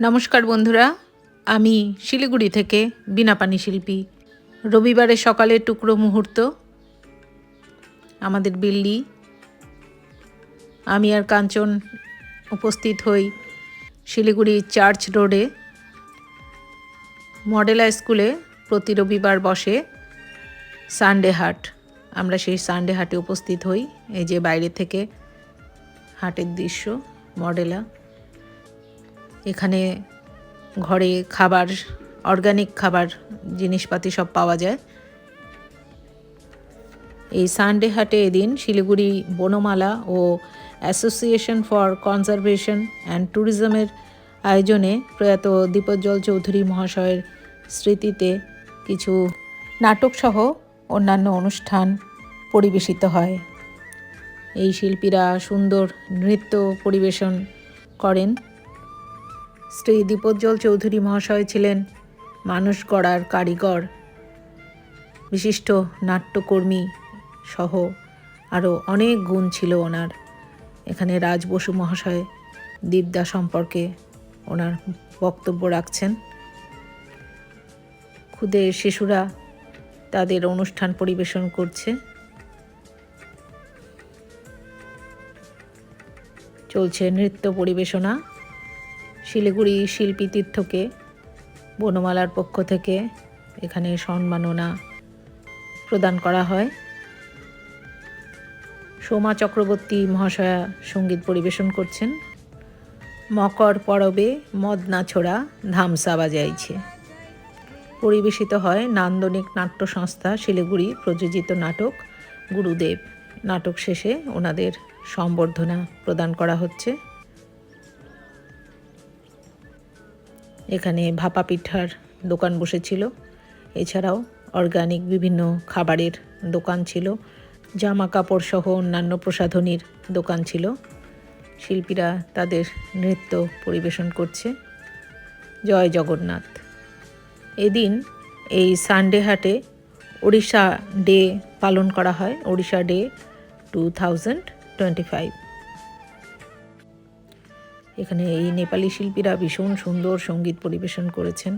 নমস্কার বন্ধুরা, আমি শিলিগুড়ি থেকে বীণাপাণি শিল্পী। রবিবারের সকালের টুকরো মুহূর্ত, আমাদের বিল্লি, আমি আর কাঞ্চন উপস্থিত হই শিলিগুড়ি চার্চ রোডে। মডেল স্কুলে প্রতি রবিবার বসে সানডে হাট। আমরা সেই সানডে হাটে উপস্থিত হই। এই যে বাইরে থেকে হাটের দৃশ্য, মডেলা। এখানে ঘরে খাবার, অর্গানিক খাবার জিনিসপাতি সব পাওয়া যায়। এই সানডে হাটে এদিন শিলিগুড়ি বনমালা ও অ্যাসোসিয়েশন ফর কনজারভেশন অ্যান্ড ট্যুরিজমের আয়োজনে প্রয়াত দীপজ্জ্বল চৌধুরী মহাশয়ের স্মৃতিতে কিছু নাটকসহ অন্যান্য অনুষ্ঠান পরিবেশিত হয়। এই শিল্পীরা সুন্দর নৃত্য পরিবেশন করেন। শ্রী দীপজ্জ্বল চৌধুরী মহাশয় ছিলেন মানুষ গড়ার কারিগর, বিশিষ্ট নাট্যকর্মী সহ আরও অনেক গুণ ছিল ওনার। এখানে রাজ বসু মহাশয় দীপদা সম্পর্কে ওনার বক্তব্য রাখছেন। ক্ষুদে শিশুরা তাদের অনুষ্ঠান পরিবেশন করছে। চলছে নৃত্য পরিবেশনা। শিলিগুড়ি শিল্পী তীর্থকে বনমালার পক্ষ থেকে এখানে সম্মাননা প্রদান করা হয়। সোমা চক্রবর্তী মহাশয়া সঙ্গীত পরিবেশন করছেন। মকর পরবে মদনা ছোড়া ধামসা বাজাইছে। পরিবেশিত হয় নান্দনিক নাট্য সংস্থা শিলিগুড়ি প্রযোজিত নাটক গুরুদেব। নাটক শেষে ওনাদের সম্বর্ধনা প্রদান করা হচ্ছে। এখানে ভাপা পিঠার দোকান বসেছিল, এছাড়াও অর্গানিক বিভিন্ন খাবারের দোকান ছিল, জামা কাপড় সহ অন্যান্য প্রসাধনীর দোকান ছিল। শিল্পীরা তাদের নৃত্য পরিবেশন করছে। জয় জগন্নাথ। এদিন এই সানডে হাটে ওড়িশা ডে পালন করা হয়, ওড়িশা ডে 2025। এখানে এই নেপালি শিল্পীরা ভীষণ সুন্দর সঙ্গীত পরিবেশন করেছেন।